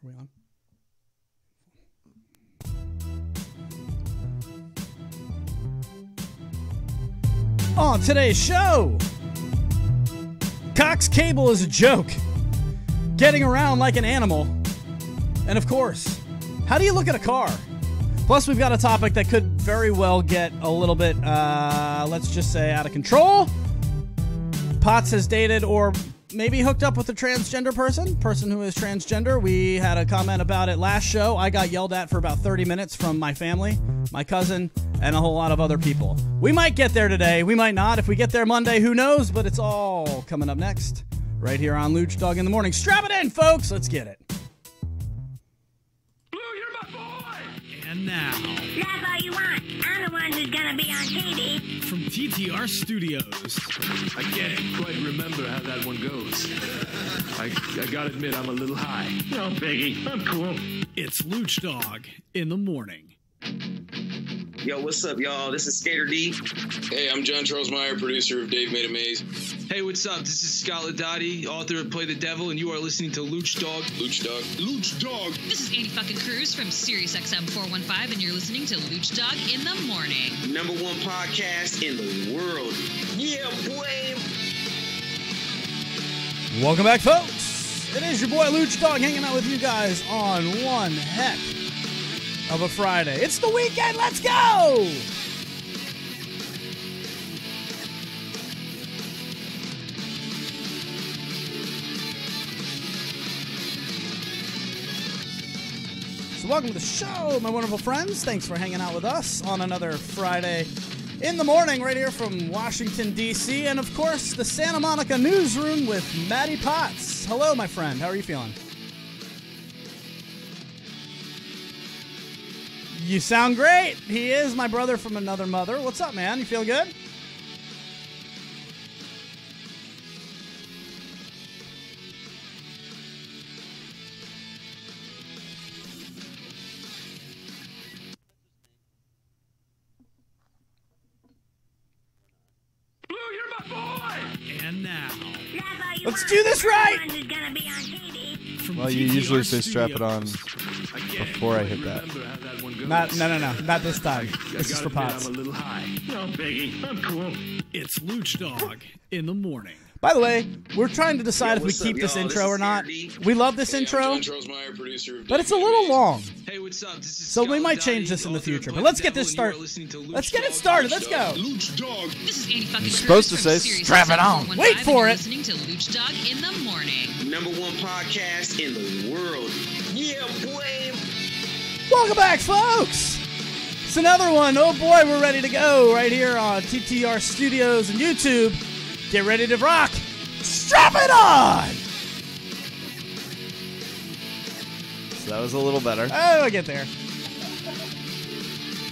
we on? On today's show, Cox Cable is a joke, getting around like an animal, and of course, how do you look at a car? Plus, we've got a topic that could very well get a little bit, let's just say, out of control. Potts has dated or maybe hooked up with a transgender person who is transgender. We had a comment about it last show. I got yelled at for about 30 minutes from my family, my cousin, and a whole lot of other people. We might get there today. We might not. If we get there Monday, who knows? But it's all coming up next right here on Lucdogg in the Morning. Strap it in, folks. Let's get it. Blue, you're my boy! And now, Laugh all you want. I'm the one who's gonna be on TV. from TTR Studios, I can't quite remember how that one goes. I gotta admit, I'm a little high. No, Biggie, I'm cool. it's Lucdogg in the Morning. Yo, what's up, y'all? This is Skater D. Hey, I'm John Charles Meyer, producer of Dave Made a Maze. Hey, what's up? This is Scott Ladotti, author of Play the Devil, and you are listening to Lucdogg. Lucdogg. Lucdogg. This is Andy fucking Cruz from SiriusXM 415, and you're listening to Lucdogg in the Morning. #1 podcast in the world. Yeah, boy. Welcome back, folks. It is your boy Lucdogg hanging out with you guys on one heck of a Friday. It's the weekend. Let's go! So welcome to the show, my wonderful friends. Thanks for hanging out with us on another Friday in the morning right here from Washington, D.C. And, of course, the Santa Monica newsroom with Maddie Potts. Hello, my friend. How are you feeling? You sound great. He is my brother from another mother. What's up, man? You feel good? Blue, you're my boy! And now, Laugh all you Let's want. do this right! I'm the one who's gonna be on TV. from Well, you TTR usually say strap it on Studios. I can't before I quite hit that. remember how that one goes. No. Not this time. I This is gotta for admit, Potts. I'm a little high. No, Biggie, I'm cool. It's Lucdogg in the Morning. By the way, we're trying to decide Yo, if we what's up, keep this y'all? intro This or is not. Skater D. We love this Hey, I'm intro, John Charles Meyer, producer of but Dave it's a Made little Maze. long. Hey, what's up? This is So we Scott might Ladotti, change this in the author of future, Play but the let's get Devil, this and you are started. listening to Let's get it Lucdogg. started. Let's go. Lucdogg. This is Andy fucking You're Cruz supposed to from say, SiriusXM strap it on. 415, Wait for and it. you're listening to Lucdogg in the Morning. #1 podcast in the world. Yeah, boy. Welcome back, folks. It's another one. Oh boy, we're ready to go right here on TTR Studios and YouTube. Get ready to rock. Strap it on. So that was a little better. Oh, I'll get there.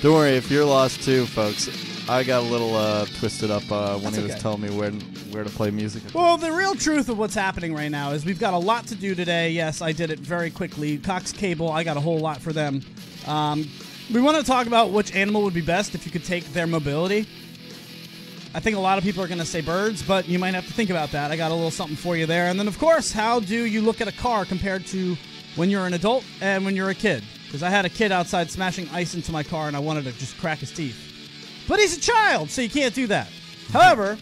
Don't worry, if you're lost too, folks. I got a little twisted up when That's he was okay. telling me where to play music. Well, the real truth of what's happening right now is we've got a lot to do today. Yes, I did it very quickly. Cox Cable, I got a whole lot for them. We want to talk about which animal would be best if you could take their mobility. I think a lot of people are going to say birds, but you might have to think about that. I got a little something for you there. And then, of course, how do you look at a car compared to when you're an adult and when you're a kid? Because I had a kid outside smashing ice into my car, and I wanted to just crack his teeth. But he's a child, so you can't do that. However,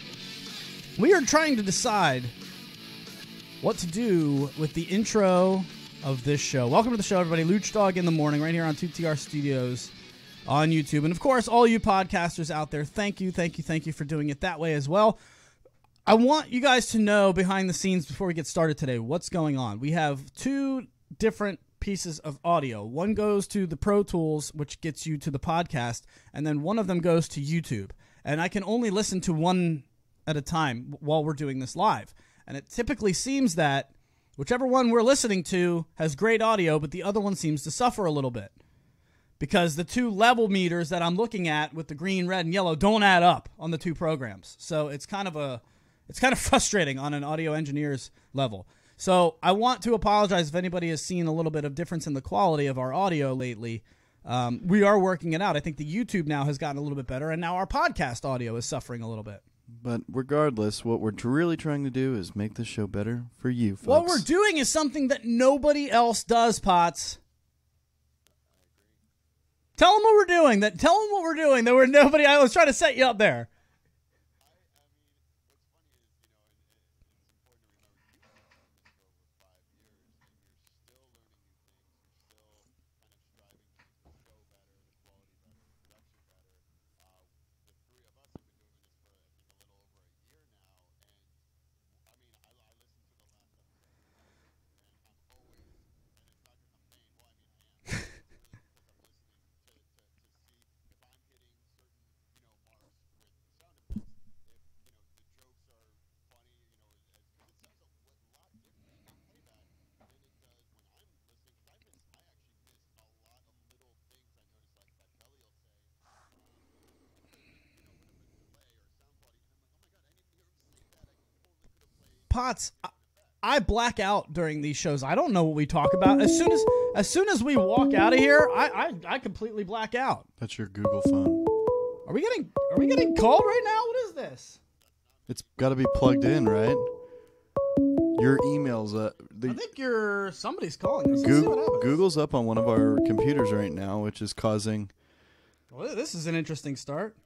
we are trying to decide what to do with the intro of this show. Welcome to the show, everybody. Lucdogg in the Morning, right here on TTR Studios on YouTube. And, of course, all you podcasters out there, thank you for doing it that way as well. I want you guys to know behind the scenes before we get started today what's going on. We have two different pieces of audio. One goes to the Pro Tools, which gets you to the podcast, and then one of them goes to YouTube. And I can only listen to one at a time while we're doing this live. And it typically seems that whichever one we're listening to has great audio, but the other one seems to suffer a little bit. Because the two level meters that I'm looking at with the green, red, and yellow don't add up on the two programs. So it's kind of frustrating on an audio engineer's level. So I want to apologize if anybody has seen a little bit of difference in the quality of our audio lately. We are working it out. I think the YouTube now has gotten a little bit better, and now our podcast audio is suffering a little bit. But regardless, what we're really trying to do is make this show better for you folks. What we're doing is something that nobody else does, Potts. Tell them what we're doing. Tell them what we're doing. There were nobody. I was trying to set you up there. Potts, I black out during these shows. I don't know what we talk about. As soon as we walk out of here, I completely black out. That's your Google phone. Are we getting called right now? What is this? It's got to be plugged in, right? Your emails. I think somebody's calling us. Let's see what happens. Google's up on one of our computers right now, which is causing. Well, this is an interesting start.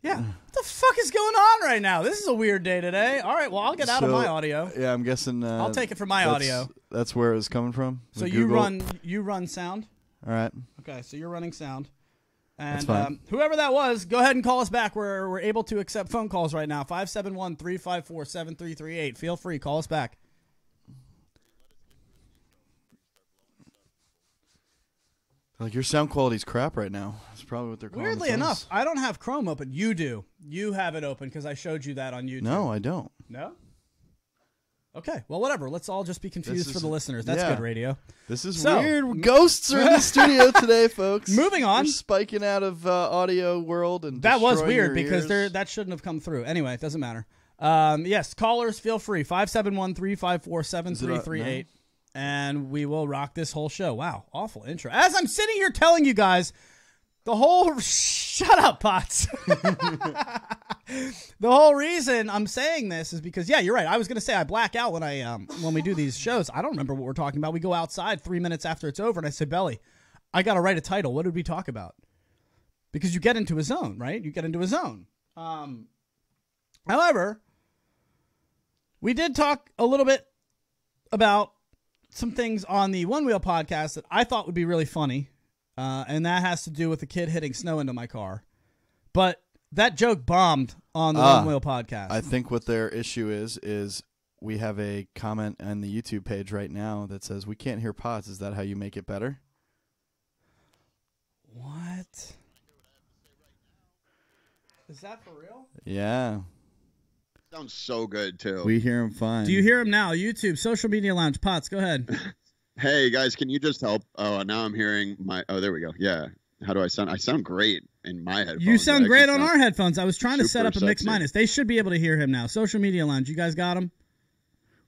Yeah. What the fuck is going on right now? This is a weird day today. All right, well, I'll get out of my audio. Yeah, I'm guessing. I'll take it for my audio. That's where it was coming from. So you run sound. All right. Okay, so you're running sound. And That's fine. Whoever that was, go ahead and call us back. We're able to accept phone calls right now. 571-354-7338. Feel free, call us back. Like, your sound quality's crap right now. That's probably what they're calling. Weirdly enough, I don't have Chrome open. You do. You have it open because I showed you that on YouTube. No, I don't. No? Okay, well, whatever. Let's all just be confused for the listeners. That's good radio. This is weird. Ghosts are in the studio today, folks. Moving on. They're spiking out of audio world. And that was weird your because ears. that shouldn't have come through. Anyway, it doesn't matter. Yes, callers, feel free. 571-354-7338. And we will rock this whole show. Wow, awful intro. As I'm sitting here telling you guys, the whole... Shut up, Potts. The whole reason I'm saying this is because, yeah, you're right. I was going to say I black out when we do these shows. I don't remember what we're talking about. We go outside 3 minutes after it's over, and I say, Belly, I got to write a title. What did we talk about? Because you get into a zone, right? You get into a zone. However, we did talk a little bit about some things on the One Wheel podcast that I thought would be really funny, and that has to do with the kid hitting snow into my car. But that joke bombed on the One Wheel podcast. I think what their issue is we have a comment on the YouTube page right now that says, we can't hear Potts. Is that how you make it better? What? Is that for real? Yeah. Sounds so good, too. We hear him fine. Do you hear him now? YouTube, Social Media Lounge. Potts, go ahead. Hey, guys, can you just help? Oh, now I'm hearing my... Oh, there we go. Yeah. How do I sound? I sound great in my headphones. You sound great on our headphones. I was trying to set up a mix sexy. minus. They should be able to hear him now. Social Media Lounge. You guys got him?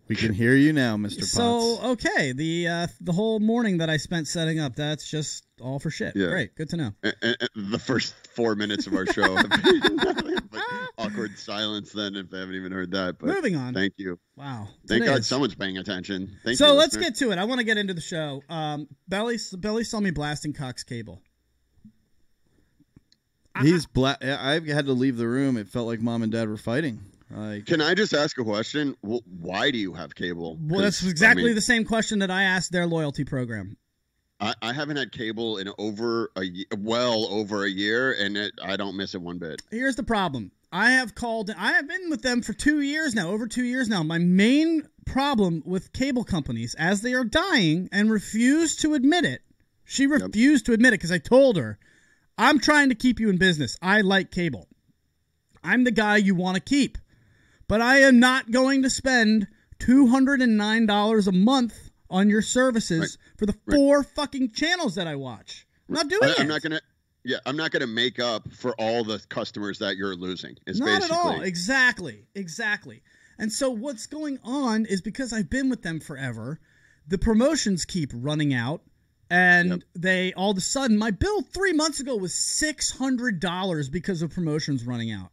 We can hear you now, Mr. Potts. So, okay. The whole morning that I spent setting up, that's just all for shit. Yeah. Great. Good to know. The first 4 minutes of our show have been awkward silence then if they haven't even heard that. But moving on. Thank you. Wow. Thank God someone's paying attention. Thank you. So let's get to it. I want to get into the show. Belly saw me blasting Cox Cable. I had to leave the room. It felt like mom and dad were fighting. Can I just ask a question? Why do you have cable? Well, that's exactly the same question that I asked their loyalty program. I haven't had cable in over a year, and I don't miss it one bit. Here's the problem. I have been with them for 2 years now, over 2 years now. My main problem with cable companies, as they are dying and refuse to admit it, she refused to admit it because I told her, I'm trying to keep you in business. I like cable. I'm the guy you want to keep. But I am not going to spend $209 a month on your services for the 4 fucking channels that I watch. I'm not doing it. I'm not gonna make up for all the customers that you're losing. Not at all. Exactly. And so what's going on is because I've been with them forever, the promotions keep running out. And they all of a sudden, my bill 3 months ago was $600 because of promotions running out.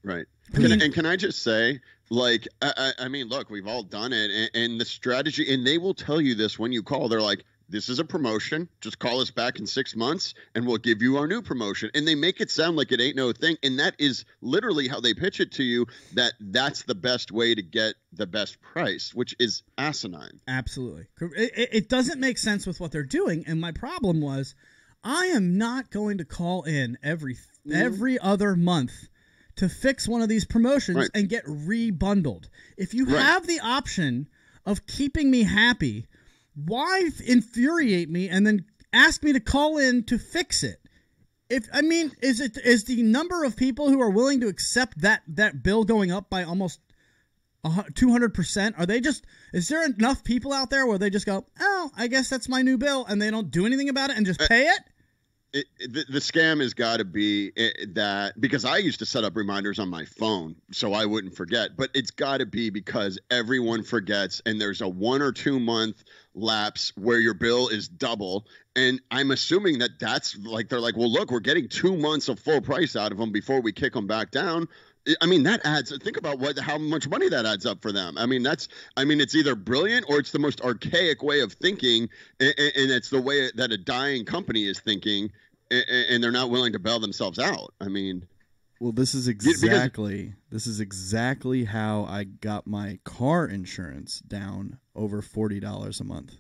Right. Can I just say, like, I mean, look, we've all done it, and the strategy, and they will tell you this when you call. They're like, this is a promotion. Just call us back in 6 months, and we'll give you our new promotion. And they make it sound like it ain't no thing, and that is literally how they pitch it to you, that's the best way to get the best price, which is asinine. Absolutely. It doesn't make sense with what they're doing, and my problem was I am not going to call in every other month to fix one of these promotions and get rebundled. If you have the option of keeping me happy, why infuriate me and then ask me to call in to fix it? Is the number of people who are willing to accept that bill going up by almost 200%? Is there enough people out there where they just go, oh, I guess that's my new bill, and they don't do anything about it and just pay it? The scam has got to be that, because I used to set up reminders on my phone so I wouldn't forget, but it's got to be because everyone forgets, and there's a 1 or 2 month lapse where your bill is double. And I'm assuming that's like, they're like, well, look, we're getting 2 months of full price out of them before we kick them back down. I mean, that adds, think about how much money that adds up for them. I mean, it's either brilliant or it's the most archaic way of thinking. And it's the way that a dying company is thinking, and they're not willing to bail themselves out. I mean, well, this is exactly how I got my car insurance down over $40 a month.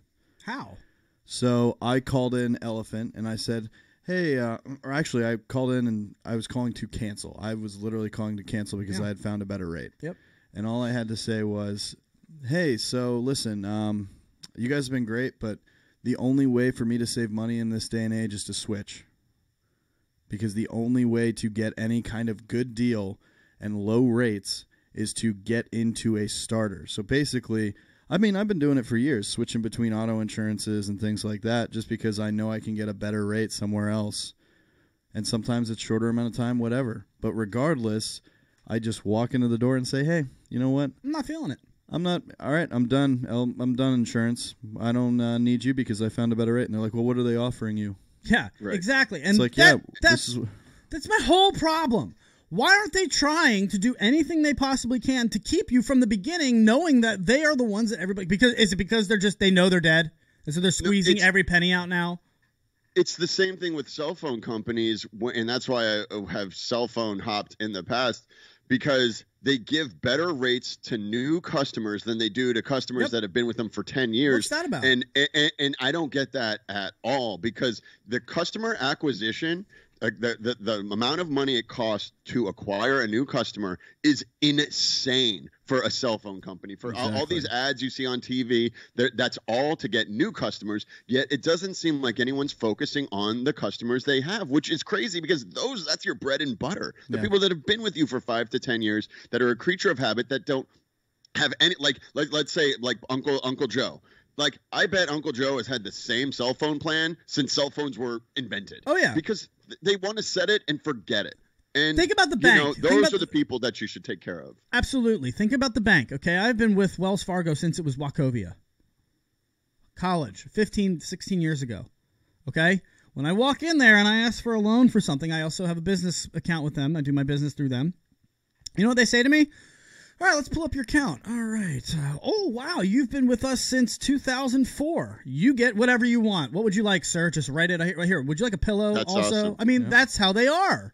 How? So I called in Elephant and I said, hey, or actually I called in and I was calling to cancel. I was literally calling to cancel because I had found a better rate. Yep. And all I had to say was, hey, so listen, you guys have been great, but the only way for me to save money in this day and age is to switch. Because the only way to get any kind of good deal and low rates is to get into a starter. So basically, I mean, I've been doing it for years, switching between auto insurances and things like that, just because I know I can get a better rate somewhere else. And sometimes it's shorter amount of time, whatever. But regardless, I just walk into the door and say, hey, you know what? I'm not feeling it. I'm not. All right, I'm done. I'm done insurance. I don't need you because I found a better rate. And they're like, well, what are they offering you? Yeah, exactly. And it's like, that's my whole problem. Why aren't they trying to do anything they possibly can to keep you from the beginning, knowing that they are the ones that everybody? Is it because they know they're dead, and so they're squeezing every penny out now? It's the same thing with cell phone companies, and that's why I have cell phone hopped in the past, because they give better rates to new customers than they do to customers that have been with them for 10 years. What's that about? And I don't get that at all, because the customer acquisition, the amount of money it costs to acquire a new customer is insane for a cell phone company. For all these ads you see on TV, that's all to get new customers. Yet it doesn't seem like anyone's focusing on the customers they have, which is crazy, because that's your bread and butter. The people that have been with you for 5 to 10 years, that are a creature of habit, that don't have any, like let's say like Uncle Joe. Like, I bet Uncle Joe has had the same cell phone plan since cell phones were invented. Oh, yeah. Because they want to set it and forget it. And think about the bank. Those are the people that you should take care of. Absolutely. Think about the bank, okay? I've been with Wells Fargo since it was Wachovia. College, 15, 16 years ago, okay? When I walk in there and I ask for a loan for something, I also have a business account with them. I do my business through them. You know what they say to me? All right, let's pull up your account. All right. Oh, wow, you've been with us since 2004. You get whatever you want. What would you like, sir? Just write it right here. Would you like a pillow That's also? awesome. I mean, that's how they are.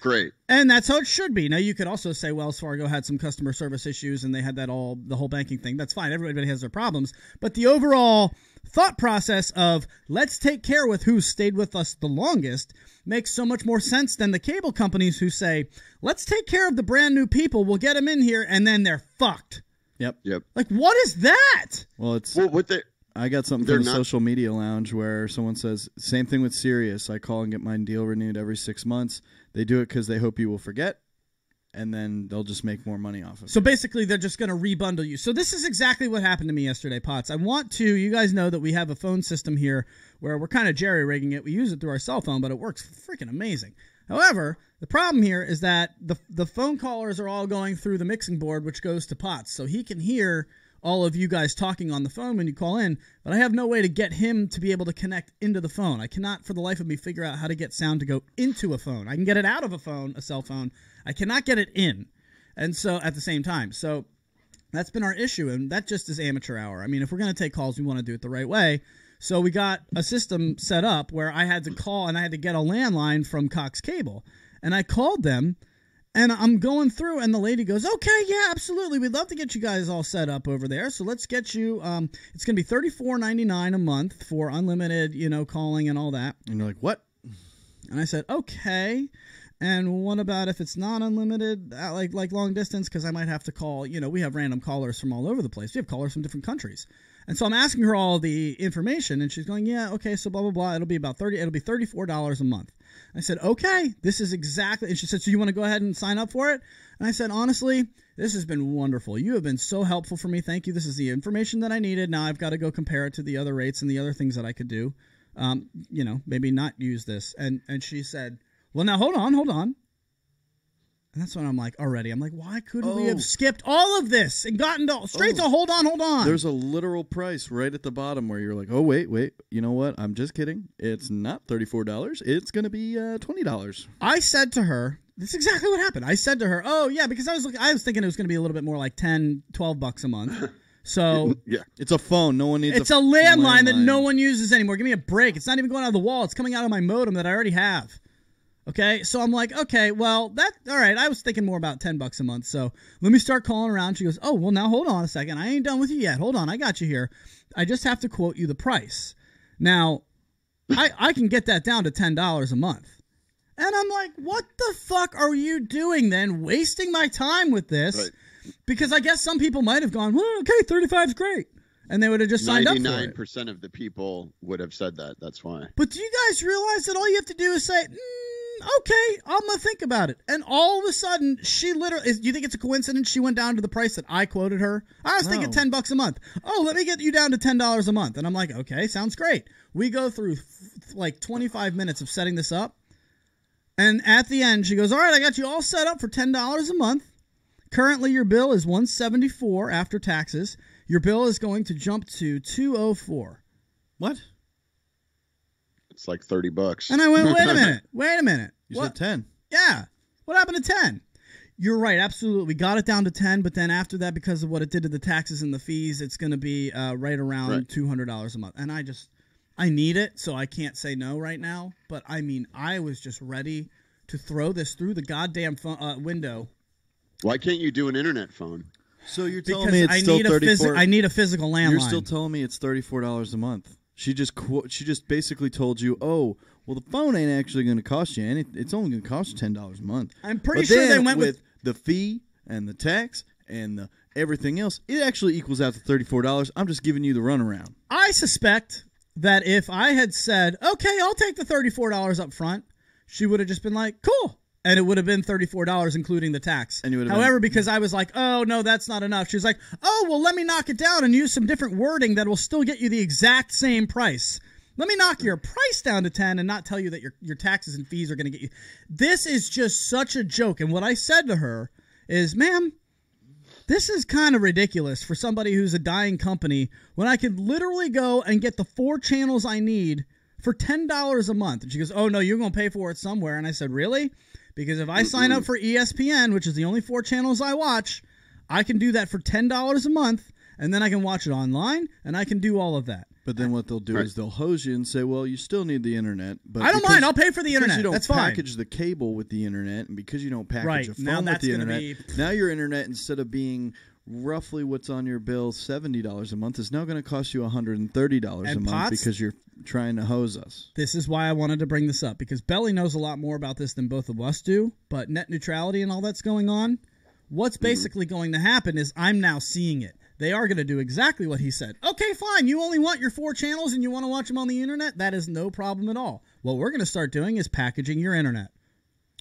Great. And that's how it should be. Now, you could also say Wells Fargo had some customer service issues and they had the whole banking thing. That's fine. Everybody has their problems. But the overall thought process of let's take care with who's stayed with us the longest makes so much more sense than the cable companies who say, let's take care of the brand new people. We'll get them in here, and then they're fucked. Yep. Like, what is that? Well, I got something from the social media lounge where someone says, same thing with Sirius. I call and get my deal renewed every 6 months. They do it because they hope you will forget, and then they'll just make more money off of it. So basically, they're just going to rebundle you. So this is exactly what happened to me yesterday, Potts. You guys know that we have a phone system here where we're kind of jerry-rigging it. We use it through our cell phone, but it works freaking amazing. However, the problem here is that the phone callers are all going through the mixing board, which goes to Potts. So he can hear all of you guys talking on the phone when you call in, but I have no way to get him to be able to connect into the phone. I cannot for the life of me figure out how to get sound to go into a phone. I can get it out of a phone, a cell phone. I cannot get it in. And so at the same time. So that's been our issue, and that just is amateur hour. I mean, if we're going to take calls, we want to do it the right way. So we got a system set up where I had to call and I had to get a landline from Cox Cable. And I called them. And I'm going through, and the lady goes, okay, yeah, absolutely. We'd love to get you guys all set up over there. So let's get you, it's going to be $34.99 a month for unlimited, calling and all that. And you're like, what? And I said, okay. And what about if it's not unlimited, like long distance? Because I might have to call, we have random callers from all over the place. We have callers from different countries. And so I'm asking her all the information, and she's going, yeah, okay, so blah, blah, blah. It'll be $34 a month. I said, okay, this is exactly, and she said, so you want to go ahead and sign up for it? And I said, honestly, this has been wonderful. You have been so helpful for me. Thank you. This is the information that I needed. Now I've got to go compare it to the other rates and the other things that I could do. Maybe not use this. And she said, well, now hold on. And that's when I'm like, already. I'm like, why couldn't we have skipped all of this and gotten straight to hold on? There's a literal price right at the bottom where you're like, oh, wait. You know what? I'm just kidding. It's not $34. It's going to be $20. I said to her, this is exactly what happened. I said to her, oh, yeah, because I was thinking it was going to be a little bit more like $10, $12 a month. So yeah, it's a phone. No one needs it's a landline that no one uses anymore. Give me a break. It's not even going out of the wall. It's coming out of my modem that I already have. Okay, so I'm like, okay, well, all right. I was thinking more about $10 a month, so let me start calling around. She goes, oh, well, now hold on a second. I ain't done with you yet. Hold on, I got you here. I just have to quote you the price. Now, I can get that down to $10 a month. And I'm like, what the fuck are you doing then, wasting my time with this? Right. Because I guess some people might have gone, well, okay, 35 is great. And they would have just signed up for it. 99% of the people would have said that. That's why. But do you guys realize that all you have to do is say, okay, I'm going to think about it. And all of a sudden, she literally, do you think it's a coincidence she went down to the price that I quoted her? I was thinking $10 a month. Oh, let me get you down to $10 a month. And I'm like, okay, sounds great. We go through like 25 minutes of setting this up. And at the end, she goes, all right, I got you all set up for $10 a month. Currently, your bill is $174 after taxes. Your bill is going to jump to $204. What? It's like $30. And I went, wait a minute. You said 10. Yeah. What happened to 10? You're right. Absolutely. We got it down to 10, but then after that, because of what it did to the taxes and the fees, it's going to be right around $200 a month. And I need it, so I can't say no right now. But I mean, I was just ready to throw this through the goddamn window. Why can't you do an internet phone? So you're telling me it's still $34? I need a physical landline. You're still telling me it's $34 a month. She just basically told you, oh, well, the phone ain't actually going to cost you anything. It's only going to cost you $10 a month. I'm pretty sure they went with the fee and the tax and the everything else. It actually equals out to $34. I'm just giving you the runaround. I suspect that if I had said, okay, I'll take the $34 up front, she would have just been like, cool. And it would have been $34, including the tax. However, because I was like, oh, no, that's not enough. She was like, oh, well, let me knock it down and use some different wording that will still get you the exact same price. Let me knock your price down to 10 and not tell you that your taxes and fees are going to get you. This is just such a joke. And what I said to her is, ma'am, this is kind of ridiculous for somebody who's a dying company when I could literally go and get the 4 channels I need for $10 a month. And she goes, oh, no, you're going to pay for it somewhere. And I said, really? Because if I sign up for ESPN, which is the only 4 channels I watch, I can do that for $10 a month, and then I can watch it online, and I can do all of that. But then what they'll do is they'll hose you and say, well, you still need the internet. But I don't mind. I'll pay for the internet. That's fine. Because you don't package the cable with the internet, and because you don't package a phone with the internet, now your internet, instead of being roughly what's on your bill, $70 a month, is now going to cost you $130 a month because you're trying to hose us. This is why I wanted to bring this up, because Belly knows a lot more about this than both of us do, but net neutrality and all that's going on, what's basically going to happen is I'm now seeing it. They are going to do exactly what he said. Okay, fine. You only want your 4 channels and you want to watch them on the internet? That is no problem at all. What we're going to start doing is packaging your internet.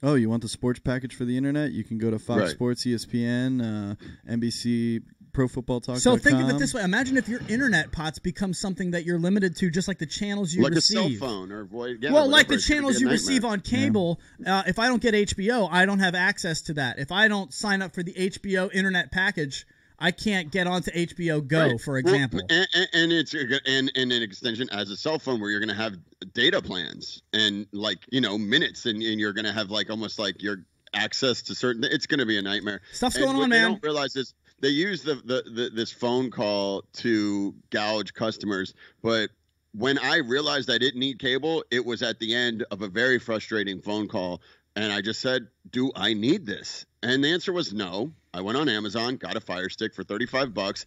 Oh, you want the sports package for the internet? You can go to Fox Sports, ESPN, NBC, ProFootballTalk.com. So think of it this way. Imagine if your internet pots become something that you're limited to, just like the channels you receive. Like a cell phone or voice. Yeah, well, like the channels you receive on cable. If I don't get HBO, I don't have access to that. If I don't sign up for the HBO internet package, I can't get onto HBO Go, Right. for example. Well, and it's and an extension as a cell phone where you're going to have data plans and like minutes, and you're going to have like almost like your access to certain. It's going to be a nightmare. Stuff's And going what on, they man. don't realize is they use this phone call to gouge customers, but when I realized I didn't need cable, it was at the end of a very frustrating phone call. And I just said, do I need this? And the answer was no. I went on Amazon, got a Fire Stick for $35.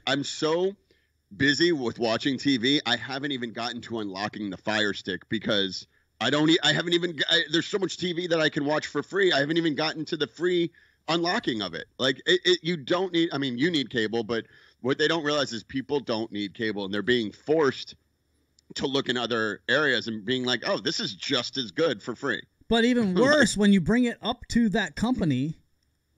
I'm so busy with watching TV, I haven't even gotten to unlocking the Fire Stick because there's so much TV that I can watch for free. I haven't even gotten to the free unlocking of it. Like you don't need, you need cable, but what they don't realize is people don't need cable, and they're being forced to look in other areas and being like, oh, this is just as good for free. But even worse, when you bring it up to that company,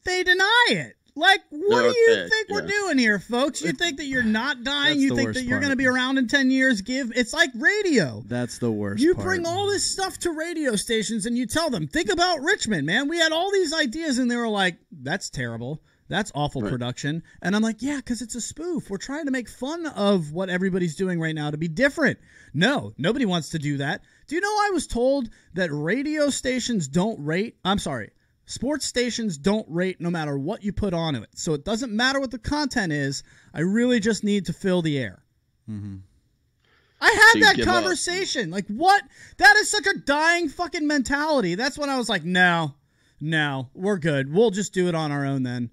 they deny it. Like, what do you think we're doing here, folks? You think that you're not dying? You think that you're going to be around in 10 years? It's like radio. That's the worst You part. bring all this stuff to radio stations and you tell them, think about Richmond, man. We had all these ideas and they were like, that's terrible. That's awful production. And I'm like, yeah, because it's a spoof. We're trying to make fun of what everybody's doing right now to be different. No, nobody wants to do that. Do you know I was told that radio stations don't rate? I'm sorry. Sports stations don't rate no matter what you put onto it. So it doesn't matter what the content is. I really just need to fill the air. Mm-hmm. I had that conversation. Like, what? That is such a dying fucking mentality. That's when I was like, no, we're good. We'll just do it on our own then.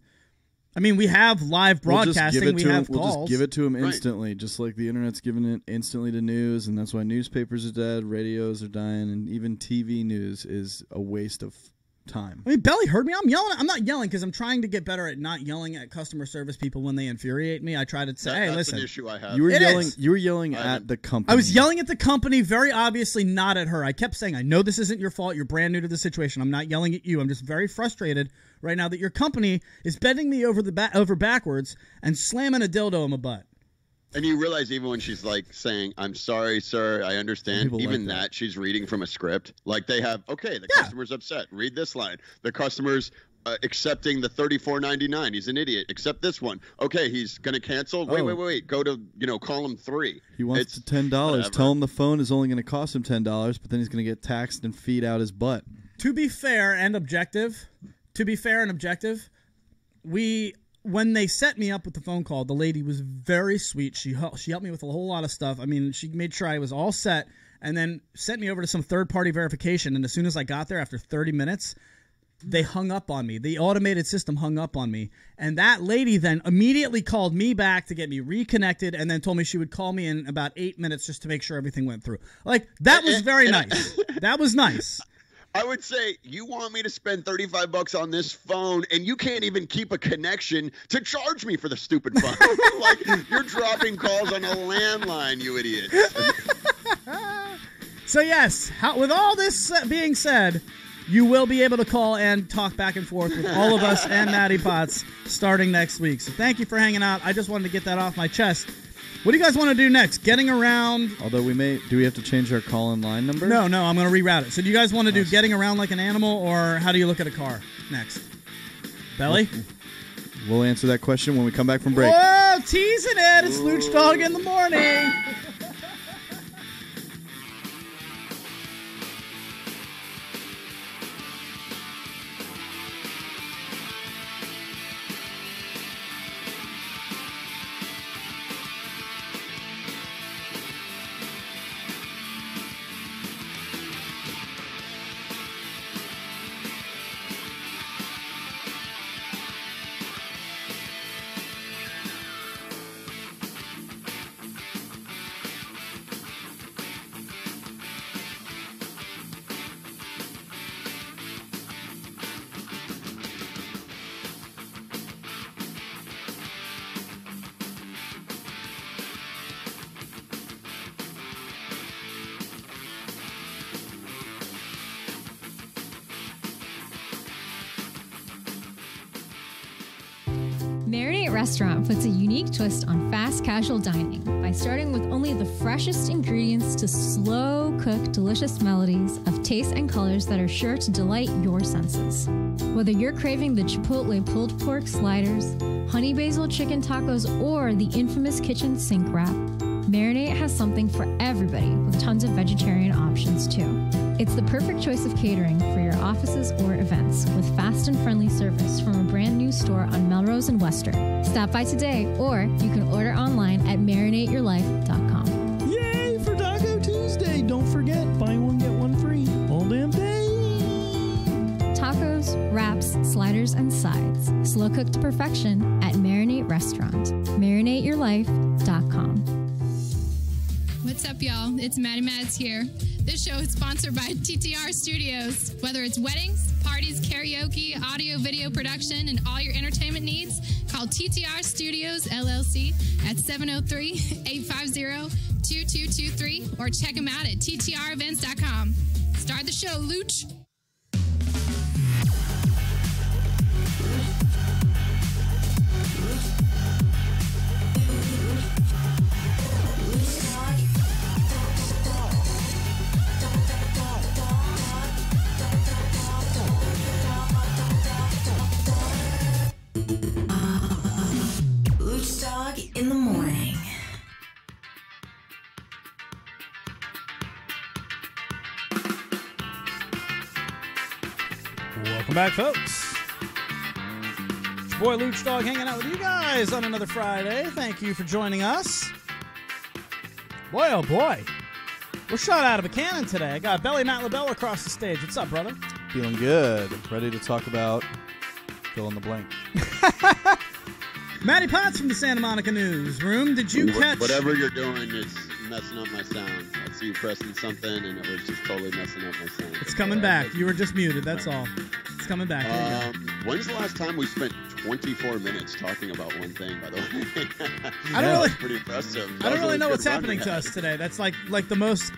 I mean, we have live broadcasting. We have calls. We'll just give it to them instantly, just like the internet's giving it instantly to news, and that's why newspapers are dead, radios are dying, and even TV news is a waste of time. I mean, Belly heard me. I'm yelling. I'm not yelling because I'm trying to get better at not yelling at customer service people when they infuriate me. I try to say, hey, listen. That's an issue I have. You were yelling at the company. I was yelling at the company, very obviously not at her. I kept saying, I know this isn't your fault. You're brand new to the situation. I'm not yelling at you. I'm just very frustrated right now that your company is bending me over backwards and slamming a dildo in my butt. And you realize even when she's like saying, I'm sorry, sir, I understand, People even like that she's reading from a script. Like they have, okay, the customer's upset. Read this line. The customer's accepting the $34.99. He's an idiot. Accept this one. Okay, he's going to cancel. Wait. Go to, column 3. He wants $10. Whatever. Tell him the phone is only going to cost him $10, but then he's going to get taxed and feed out his butt. To be fair and objective, when they set me up with the phone call, the lady was very sweet. She helped me with a whole lot of stuff. I mean, she made sure I was all set and then sent me over to some third-party verification. And as soon as I got there, after 30 minutes, they hung up on me. The automated system hung up on me. And that lady then immediately called me back to get me reconnected and then told me she would call me in about 8 minutes just to make sure everything went through. Like, that was very nice. That was nice. I would say, you want me to spend $35 on this phone, and you can't even keep a connection to charge me for the stupid phone. Like, you're dropping calls on a landline, you idiot. So, yes, with all this being said, you will be able to call and talk back and forth with all of us and Natty Potts starting next week. So thank you for hanging out. I just wanted to get that off my chest. What do you guys want to do next? Getting around. Although do we have to change our call-in line number? No, I'm going to reroute it. So do you guys want to do getting around like an animal, or how do you look at a car next? Belly? We'll answer that question when we come back from break. Whoa, teasing it. It's Lucdogg in the morning. Marinate Restaurant puts a unique twist on fast casual dining by starting with only the freshest ingredients to slow-cook delicious melodies of taste and colors that are sure to delight your senses. Whether you're craving the Chipotle pulled pork sliders, honey basil chicken tacos, or the infamous kitchen sink wrap, Marinate has something for everybody with tons of vegetarian options too. It's the perfect choice of catering for your offices or events with fast and friendly service from a brand new store on Melrose and Western. Stop by today, or you can order online at marinateyourlife.com. Yay for Taco Tuesday! Don't forget, buy one, get one free. All damn day! Tacos, wraps, sliders, and sides. Slow cooked to perfection at Marinate Restaurant. marinateyourlife.com. What's up, y'all? It's Maddie Mads here. This show is sponsored by TTR Studios. Whether it's weddings, parties, karaoke, audio, video production, and all your entertainment needs, call TTR Studios, LLC at 703-850-2223 or check them out at ttrevents.com. Start the show, Luch. Lucdogg in the morning. Welcome back, folks. It's your boy Lucdogg hanging out with you guys on another Friday. Thank you for joining us. Boy, oh boy. We're shot out of a cannon today. I got Belly Matt LaBelle across the stage. What's up, brother? Feeling good. Ready to talk about fill in the blank. Matty Potts from the Santa Monica Newsroom. Did you catch... Whatever you're doing is messing up my sound. I see you pressing something, and it was just totally messing up my sound. It's coming back. You were just muted, that's all. It's coming back. Here you go. When's the last time we spent 24 minutes talking about one thing, by the way? That's pretty impressive. I don't really know what's happening to us today. That's like the most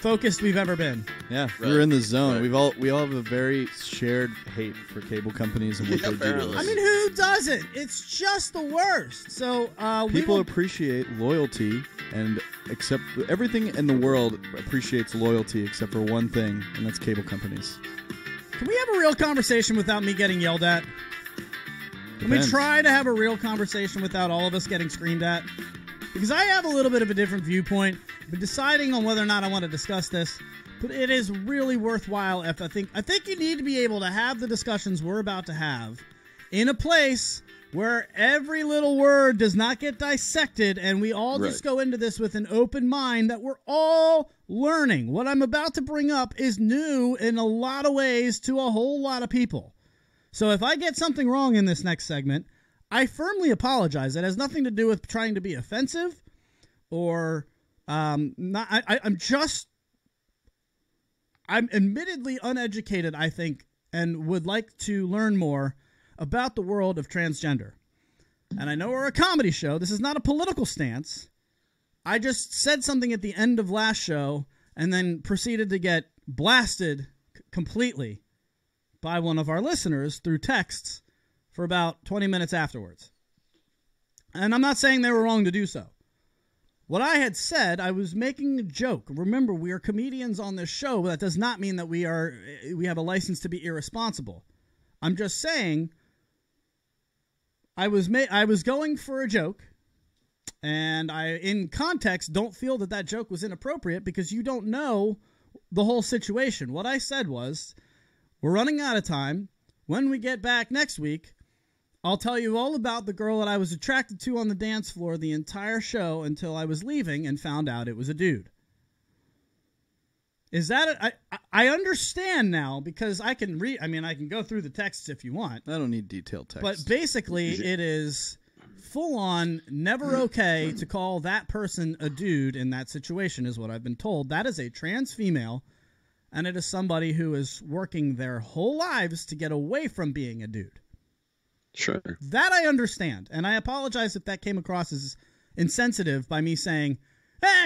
focused we've ever been. Yeah, Right. we're in the zone. Right. We all have a very shared hate for cable companies and what they do to us. I mean, who doesn't? It's just the worst. So People appreciate loyalty and accept everything in the world appreciates loyalty except for one thing, and that's cable companies. Can we have a real conversation without me getting yelled at? Can we Depends. try to have a real conversation without all of us getting screamed at? Because I have a little bit of a different viewpoint. I've been deciding on whether or not I want to discuss this, but it is really worthwhile. If I think you need to be able to have the discussions we're about to have in a place where every little word does not get dissected, and we all just go into this with an open mind that we're all learning. What I'm about to bring up is new in a lot of ways to a whole lot of people. So if I get something wrong in this next segment, I firmly apologize. It has nothing to do with trying to be offensive or not. I'm admittedly uneducated, I think, and would like to learn more about the world of transgender. And I know we're a comedy show. This is not a political stance. I just said something at the end of last show and then proceeded to get blasted completely by one of our listeners through texts for about 20 minutes afterwards. And I'm not saying they were wrong to do so. What I had said, I was making a joke. Remember, we are comedians on this show, but that does not mean that we have a license to be irresponsible. I'm just saying I was going for a joke, and I, in context, don't feel that joke was inappropriate because you don't know the whole situation. What I said was, we're running out of time. When we get back next week, I'll tell you all about the girl that I was attracted to on the dance floor the entire show until I was leaving and found out it was a dude. Is that I understand now because I can read. I mean, I can go through the texts if you want. I don't need detailed text. But basically, it is full on never okay to call that person a dude in that situation, is what I've been told. That is a trans female, and it is somebody who is working their whole lives to get away from being a dude. Sure. That I understand, and I apologize if that came across as insensitive by me saying,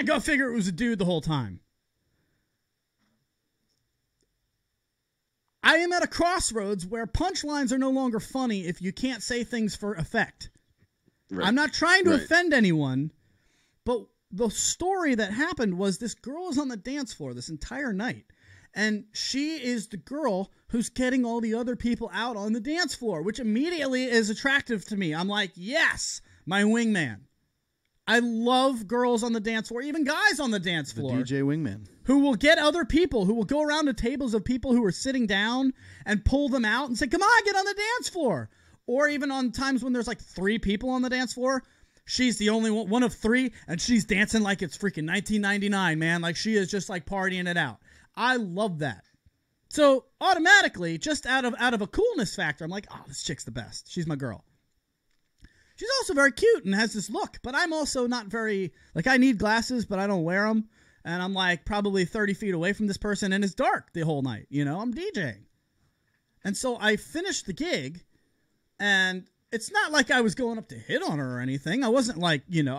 go figure it was a dude the whole time. I am at a crossroads where punchlines are no longer funny if you can't say things for effect. Right. I'm not trying to offend anyone, but the story that happened was this girl is on the dance floor this entire night, and she is the girl who's getting all the other people out on the dance floor, which immediately is attractive to me. I'm like, yes, my wingman. I love girls on the dance floor, even guys on the dance floor. The DJ wingman. Who will get other people, who will go around to tables of people who are sitting down and pull them out and say, come on, get on the dance floor. Or even on times when there's like 3 people on the dance floor, she's the only one of 3, and she's dancing like it's freaking 1999, man. Like she is just like partying it out. I love that. So automatically, just out of a coolness factor, I'm like, oh, this chick's the best. She's my girl. She's also very cute and has this look, but I'm also not very, like, I need glasses, but I don't wear them. And I'm like probably 30 feet away from this person, and it's dark the whole night. You know, I'm DJing. And so I finished the gig, and it's not like I was going up to hit on her or anything. I wasn't like, you know,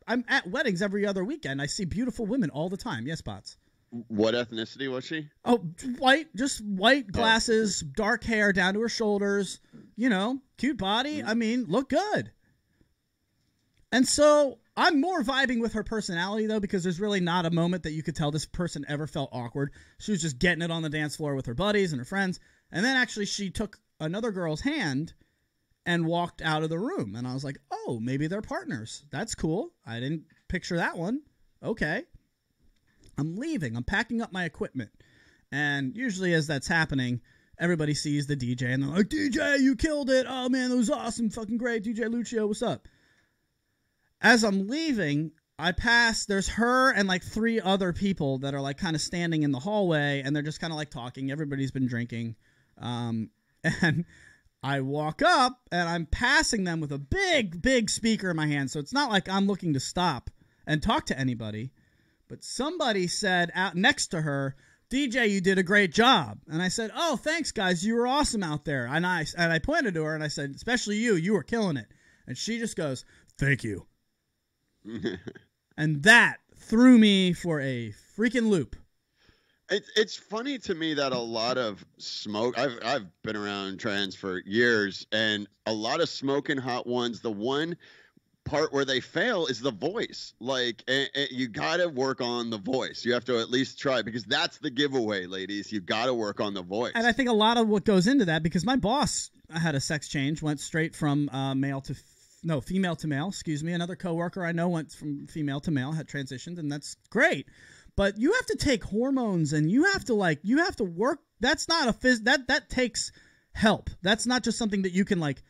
I'm at weddings every other weekend. I see beautiful women all the time. Yes, Bots. What ethnicity was she? Oh, white, just white glasses, dark hair down to her shoulders, you know, cute body. I mean, look good. And so I'm more vibing with her personality, though, because there's really not a moment that you could tell this person ever felt awkward. She was just getting it on the dance floor with her buddies and her friends. And then actually she took another girl's hand and walked out of the room. And I was like, oh, maybe they're partners. That's cool. I didn't picture that one. Okay. I'm leaving. I'm packing up my equipment. And usually as that's happening, everybody sees the DJ and they're like, DJ, you killed it. Oh, man, that was awesome. Fucking great. DJ Lucio, what's up? As I'm leaving, I pass, there's her and like 3 other people that are like kind of standing in the hallway, and they're just kind of like talking. Everybody's been drinking. And I walk up and I'm passing them with a big, big speaker in my hand. So it's not like I'm looking to stop and talk to anybody. But somebody said out next to her, DJ, you did a great job. And I said, oh, thanks, guys. You were awesome out there. And I pointed to her and I said, especially you were killing it. And she just goes, thank you. And that threw me for a freaking loop. It's funny to me that a lot of smoke. I've been around trans for years, and a lot of smoking hot ones. The one part where they fail is the voice. Like, you got to work on the voice. You have to at least try, because that's the giveaway, ladies. You got to work on the voice. And I think a lot of what goes into that, because my boss had a sex change, went straight from female to male. Excuse me. Another coworker I know went from female to male, had transitioned, and that's great. But you have to take hormones, and you have to work. That's not that takes help. That's not just something that you can like,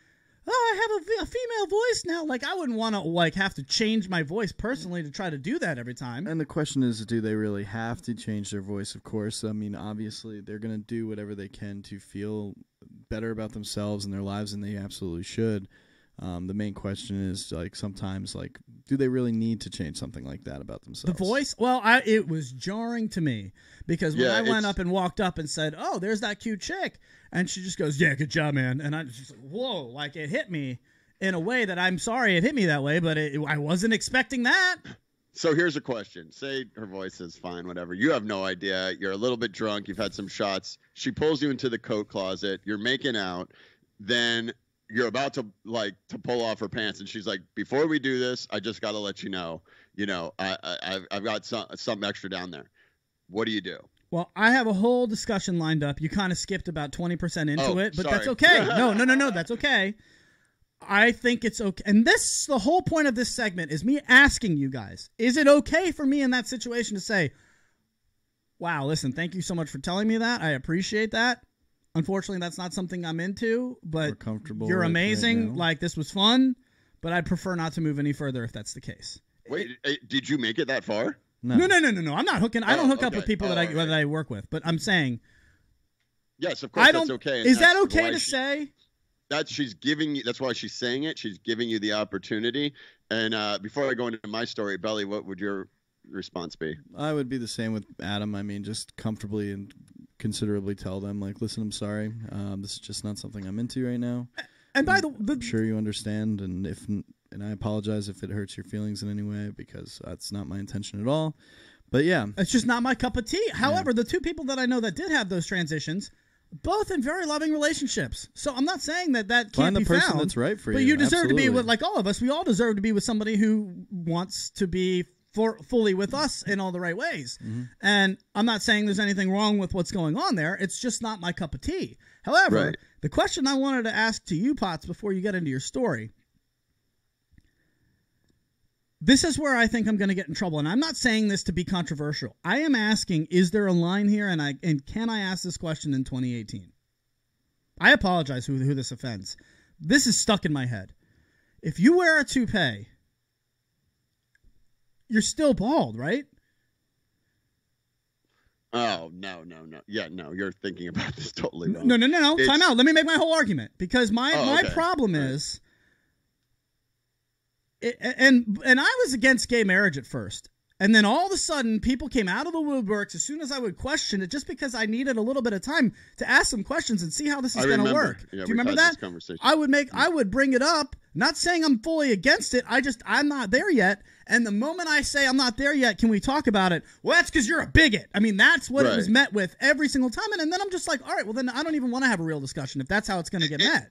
oh, I have a female voice now. Like, I wouldn't want to like have to change my voice personally to try to do that every time. And the question is, do they really have to change their voice? Of course. I mean, obviously they're going to do whatever they can to feel better about themselves and their lives, and they absolutely should. The main question is, like, sometimes, like, do they really need to change something like that about themselves? The voice? Well, it was jarring to me, because when I went up and walked up and said, oh, there's that cute chick, and she just goes, yeah, good job, man. And I just, whoa, like, it hit me in a way that I'm sorry it hit me that way, but I wasn't expecting that. So here's a question. Say her voice is fine, whatever. You have no idea. You're a little bit drunk. You've had some shots. She pulls you into the coat closet. You're making out. Then you're about to pull off her pants, and she's like, before we do this, I just got to let you know, I've got something extra down there. What do you do? Well, I have a whole discussion lined up. You kind of skipped about 20% into it, but sorry. That's okay. No, that's okay. I think it's okay. And the whole point of this segment is me asking you guys, is it okay for me in that situation to say, wow, listen, thank you so much for telling me that. I appreciate that. Unfortunately, that's not something I'm into, but you're amazing. Like, this was fun, but I'd prefer not to move any further if that's the case. Wait, did you make it that far? No. I'm not hooking. I don't hook up with people that I work with, but I'm saying. Yes, of course, that's okay. Is that okay to say? She's giving you. That's why she's saying it. She's giving you the opportunity. And before I go into my story, Belly, what would your response be? I would be the same with Adam. I mean, just comfortably and considerably tell them, like, listen, I'm sorry. This is just not something I'm into right now. And by the I'm sure you understand, and I apologize if it hurts your feelings in any way, because that's not my intention at all. But yeah, it's just not my cup of tea. However, the 2 people that I know that did have those transitions, Both in very loving relationships. So I'm not saying that can't Find the be person found. that's right for but you. you deserve to be Absolutely. with, like all of us, we all deserve to be with somebody who wants to be fully with us in all the right ways. Mm-hmm. And I'm not saying there's anything wrong with what's going on there. It's just not my cup of tea. However, the question I wanted to ask to you, Potts, before you get into your story, this is where I think I'm going to get in trouble. And I'm not saying this to be controversial. I am asking, is there a line here? And can I ask this question in 2018? I apologize who this offends. This is stuck in my head. If you wear a toupee, you're still bald, right? Oh, no. Yeah, no, you're thinking about this totally wrong. No. Time out. Let me make my whole argument. Because my problem is, and I was against gay marriage at first. And then all of a sudden, people came out of the woodworks as soon as I would question it, just because I needed a little bit of time to ask some questions and see how this is going to work. Yeah, do you remember that? I would bring it up, not saying I'm fully against it. I'm not there yet. And the moment I say I'm not there yet, can we talk about it? Well, that's because you're a bigot. I mean, that's what it was met with every single time. And then I'm just like, all right, well, then I don't even want to have a real discussion if that's how it's going to get met.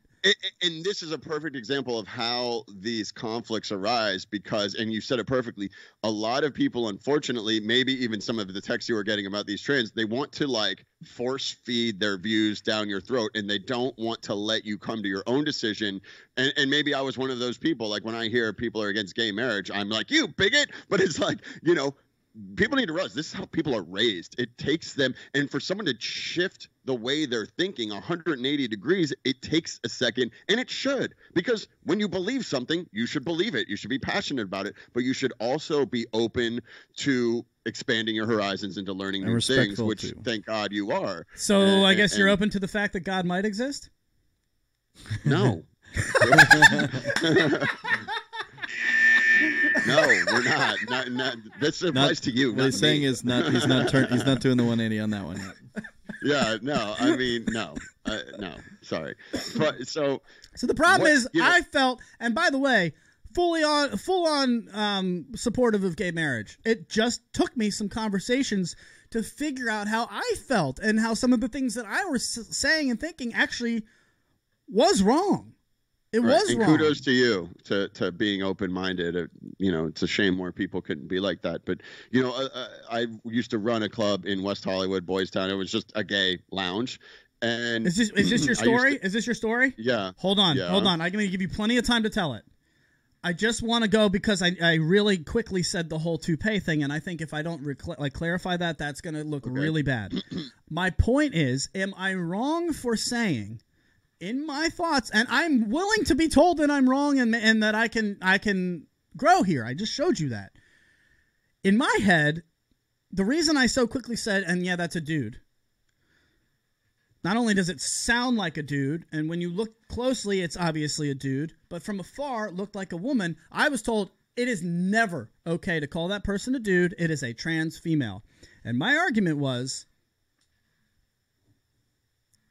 And this is a perfect example of how these conflicts arise because, and you said it perfectly, a lot of people, unfortunately, maybe even some of the texts you were getting about these trans, they want to like force feed their views down your throat and they don't want to let you come to your own decision. And maybe I was one of those people, like when I hear people are against gay marriage, I'm like, you bigot, but it's like, people need to realize this is how people are raised. It takes them, and for someone to shift the way they're thinking 180 degrees, it takes a second, and it should. Because when you believe something, you should believe it. You should be passionate about it, but you should also be open to expanding your horizons into learning new things, which thank God you are. So I guess you're open to the fact that God might exist? No. No, we're not. This applies to you. What he's saying is he's not doing the 180 on that one yet. Yeah, no. I mean, no. Sorry. But so the problem is, I felt, and by the way, full on supportive of gay marriage. It just took me some conversations to figure out how I felt and how some of the things that I was saying and thinking actually was wrong. It was and wrong. Kudos to you to being open-minded. It's a shame more people couldn't be like that. But, I used to run a club in West Hollywood, Boys Town. It was just a gay lounge. And is this your story? Is this your story? Yeah. Hold on. I'm going to give you plenty of time to tell it. I just want to go because I really quickly said the whole toupee thing, and I think if I don't clarify that, that's going to look really bad. My point is, am I wrong for saying, in my thoughts, and I'm willing to be told that I'm wrong and that I can grow here. I just showed you that. In my head, the reason I so quickly said, and yeah, that's a dude. Not only does it sound like a dude, and when you look closely, it's obviously a dude, but from afar, it looked like a woman. I was told it is never okay to call that person a dude. It is a trans female. And my argument was,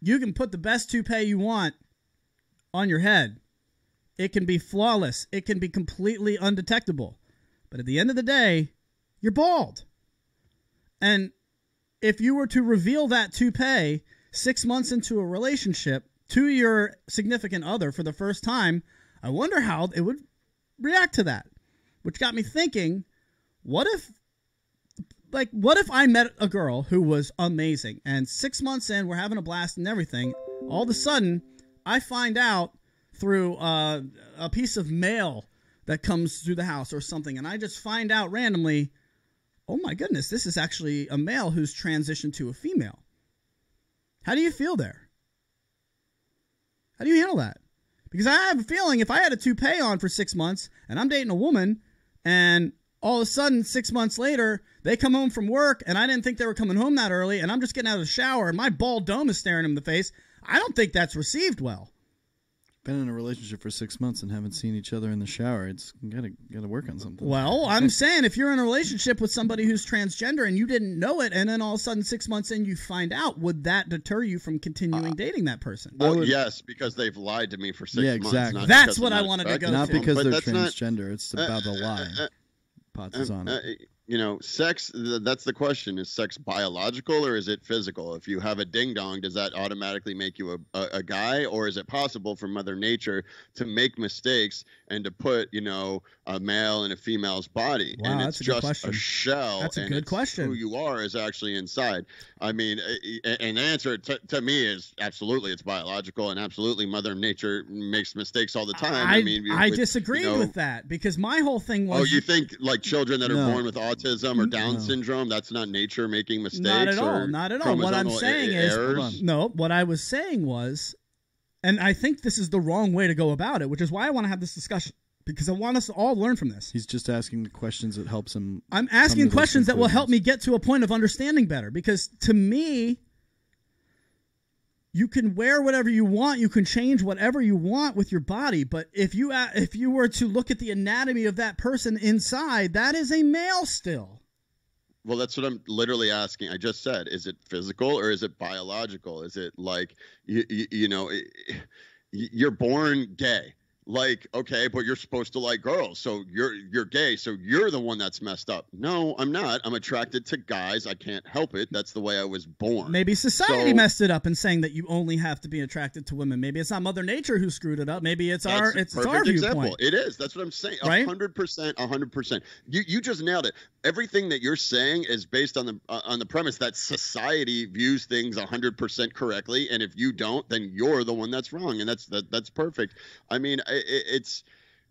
you can put the best toupee you want on your head. It can be flawless. It can be completely undetectable. But at the end of the day, you're bald. And if you were to reveal that toupee 6 months into a relationship to your significant other for the first time, I wonder how it would react to that. Which got me thinking, what if I met a girl who was amazing, and 6 months in, we're having a blast and everything, all of a sudden, I find out through a piece of mail that comes through the house or something, and I just find out randomly, oh my goodness, this is actually a male who's transitioned to a female. How do you feel there? How do you handle that? Because I have a feeling if I had a toupee on for 6 months, and I'm dating a woman, and all of a sudden, 6 months later, they come home from work, and I didn't think they were coming home that early, and I'm just getting out of the shower, and my bald dome is staring them in the face. I don't think that's received well. Been in a relationship for 6 months and haven't seen each other in the shower. It's gotta work on something. Well, I'm saying if you're in a relationship with somebody who's transgender and you didn't know it, and then all of a sudden 6 months in you find out, would that deter you from continuing dating that person? Well, yes, because they've lied to me for 6 months. Yeah, exactly. That's what I wanted to go Not to. because they're transgender. It's about the lie. Potts is on it. sex, that's the question. Is sex biological or is it physical? If you have a ding-dong, does that automatically make you a guy? Or is it possible for Mother Nature to make mistakes and to put, a male in a female's body? Wow, and that's it's a good just question. a shell. That's a and good question. Who you are is actually inside. I mean, and the answer to me is absolutely it's biological, and absolutely Mother Nature makes mistakes all the time. I disagreed with that, because my whole thing was... Oh, you think like children that are born with autism or Down syndrome, that's not nature making mistakes? Not at all. Not at all. What I'm saying is... No, what I was saying was, and I think this is the wrong way to go about it, which is why I want to have this discussion, because I want us to all learn from this. He's just asking the questions that helps him. I'm asking questions that will help me get to a point of understanding better, because to me... You can wear whatever you want. You can change whatever you want with your body. But if you were to look at the anatomy of that person inside, that is a male still. Well, that's what I'm literally asking. I just said, is it physical or is it biological? Is it like, you're born gay? Like, okay, but you're supposed to like girls, so you're gay, so you're the one that's messed up. No, I'm not. I'm attracted to guys. I can't help it. That's the way I was born. Maybe society messed it up in saying that you only have to be attracted to women. Maybe it's not Mother Nature who screwed it up. Maybe it's our viewpoint. Example. It is. That's what I'm saying. Right? 100%. You just nailed it. Everything that you're saying is based on the premise that society views things 100% correctly, and if you don't, then you're the one that's wrong, and that's perfect. I mean, it's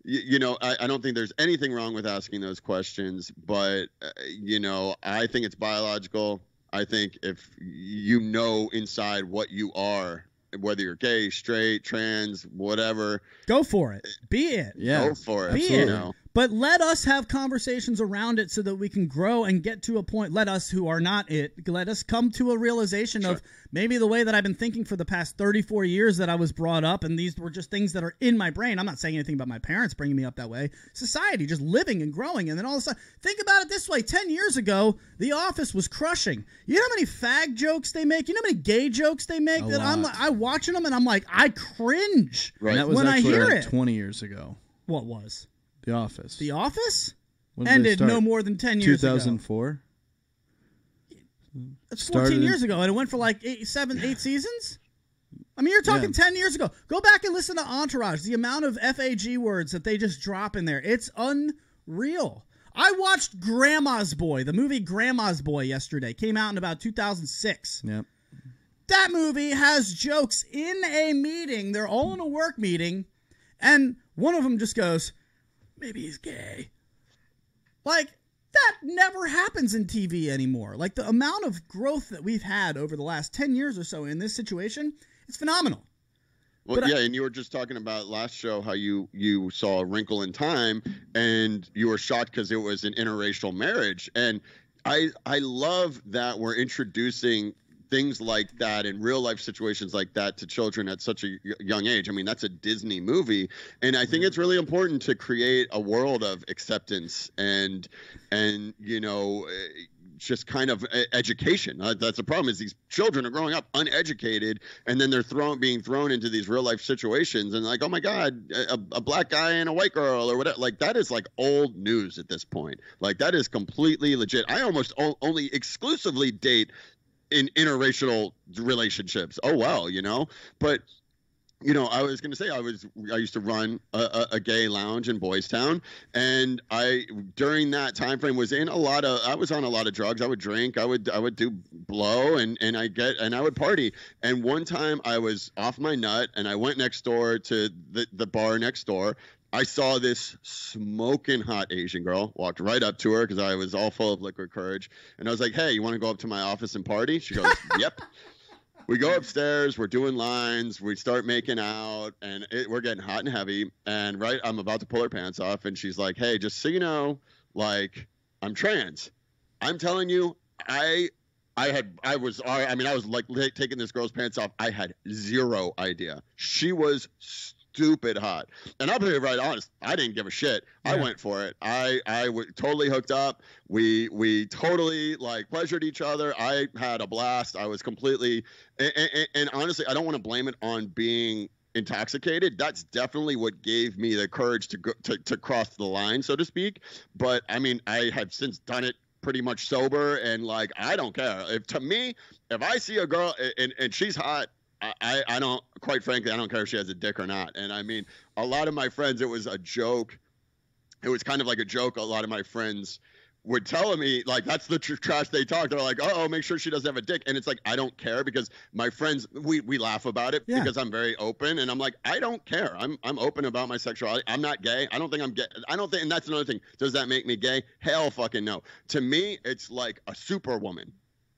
I don't think there's anything wrong with asking those questions, but I think it's biological. I think if inside what you are, whether you're gay, straight, trans, whatever, go for it. Be it. Yeah, go for it. Be it. But let us have conversations around it so that we can grow and get to a point. Let us who are not it, let us come to a realization of maybe the way that I've been thinking for the past 34 years that I was brought up, and these were just things that are in my brain. I'm not saying anything about my parents bringing me up that way. Society just living and growing, and then all of a sudden, think about it this way. 10 years ago, The Office was crushing. You know how many fag jokes they make? You know how many gay jokes they make? I'm watching them, and I'm like, I cringe when I hear it. 20 years ago. What was? The Office. The Office ended no more than 10 years 2004? ago. 2004? That's 14 years ago, and it went for like 8 seasons? I mean, you're talking 10 years ago. Go back and listen to Entourage. The amount of FAG words that they just drop in there. It's unreal. I watched Grandma's Boy, the movie Grandma's Boy yesterday. Came out in about 2006. Yep. That movie has jokes in a meeting. They're all in a work meeting, and one of them just goes... Maybe he's gay. Like, that never happens in TV anymore. Like, the amount of growth that we've had over the last 10 years or so in this situation, it's phenomenal. Well, and you were just talking about last show how you saw A Wrinkle in Time, and you were shocked because it was an interracial marriage. And I love that we're introducing things like that in real life situations like that to children at such a young age. I mean, that's a Disney movie, and I think it's really important to create a world of acceptance and just kind of education. That's the problem, is these children are growing up uneducated, and then they're being thrown into these real life situations, and like, oh my God, a black guy and a white girl or whatever. Like, that is like old news at this point. Like, that is completely legit. I almost only exclusively date in interracial relationships. Oh, well, but I was going to say, I used to run a gay lounge in Boys Town, and during that time frame was on a lot of drugs. I would drink, I would do blow, and I would party. And one time I was off my nut, and I went next door to the bar next door. I saw this smoking hot Asian girl, walked right up to her because I was all full of liquid courage. And I was like, hey, you want to go up to my office and party? She goes, yep. We go upstairs, we're doing lines, we start making out, and we're getting hot and heavy. And I'm about to pull her pants off, and she's like, hey, just so you know, like, I'm trans. I'm telling you, I was like taking this girl's pants off. I had zero idea. She was stupid hot, and I'll be right honest, I didn't give a shit. Yeah. I went for it. I totally hooked up. We totally like pleasured each other. I had a blast. I was completely and honestly, I don't want to blame it on being intoxicated. That's definitely what gave me the courage to cross the line, so to speak. But I mean, I have since done it pretty much sober, and like I don't care. If I see a girl and she's hot, I don't, quite frankly, I don't care if she has a dick or not. And I mean, a lot of my friends, it was a joke. It was kind of like a joke. A lot of my friends would tell me, like, that's the trash they talk. They're like, oh, make sure she doesn't have a dick. And it's like, I don't care, because my friends, we laugh about it because I'm very open. And I'm like, I don't care. I'm open about my sexuality. I'm not gay. I don't think I'm gay. I don't think, and that's another thing. Does that make me gay? Hell fucking no. To me, it's like a superwoman.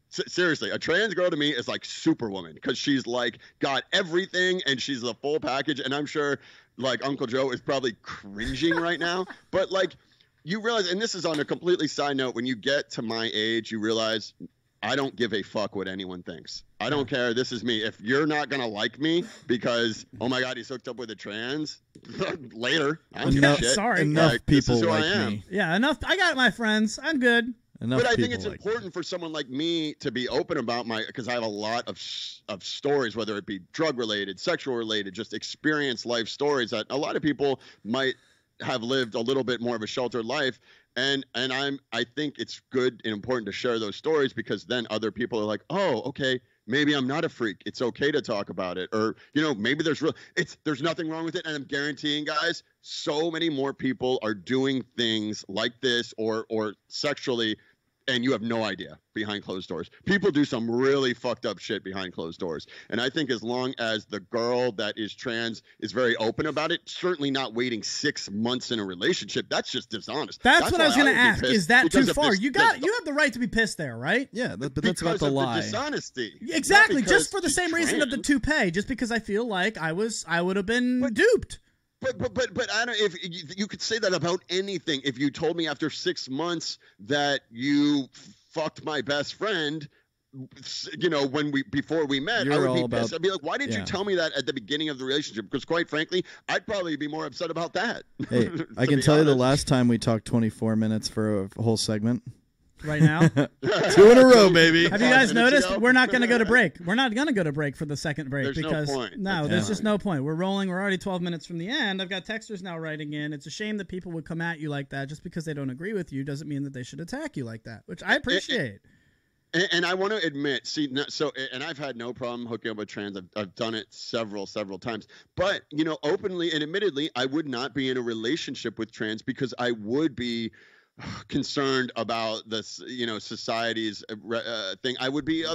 Seriously, a trans girl to me is like Superwoman, because she's like got everything and she's the full package. And I'm sure like Uncle Joe is probably cringing right now, but like you realize, and this is on a completely side note, when you get to my age, you realize I don't give a fuck what anyone thinks. I don't care. This is me. If you're not going to like me because, oh my God, he's hooked up with a trans, later. I don't give a shit. Sorry. Enough like, people this is who like I am. me. Yeah, enough. I got my friends. I'm good. Enough But I think people it's like important for someone like me to be open about because I have a lot of stories, whether it be drug related, sexual related, just experience life stories that a lot of people might have lived a little bit more of a sheltered life. And I think it's good and important to share those stories, because then other people are like, oh, okay, maybe I'm not a freak. It's okay to talk about it. Or, maybe there's nothing wrong with it. And I'm guaranteeing, guys, so many more people are doing things like this or sexually, and you have no idea, behind closed doors. People do some really fucked up shit behind closed doors. And I think as long as the girl that is trans is very open about it, certainly not waiting 6 months in a relationship, that's just dishonest. That's what I was going to ask. Is that too far? You have the right to be pissed there, right? Yeah, but that's about the lie. The dishonesty. Exactly, just for the same reason of the toupee, just because I feel like I would have been duped. But I don't. If you could say that about anything, if you told me after 6 months that you fucked my best friend, before we met, I would be pissed. I'd be like, why didn't you tell me that at the beginning of the relationship? Because quite frankly, I'd probably be more upset about that. Hey, I can tell you the last time we talked 24 minutes for a whole segment. Right now, 2 in a row, baby. Have you guys noticed? We're not going to go to break. We're not going to go to break for the second break because there's just no point. We're rolling. We're already 12 minutes from the end. I've got texters now writing in. It's a shame that people would come at you like that. Just because they don't agree with you doesn't mean that they should attack you like that, which I appreciate. And I want to admit, and I've had no problem hooking up with trans. I've done it several times. But, openly and admittedly, I would not be in a relationship with trans because I would be concerned about this, society's thing. I would be,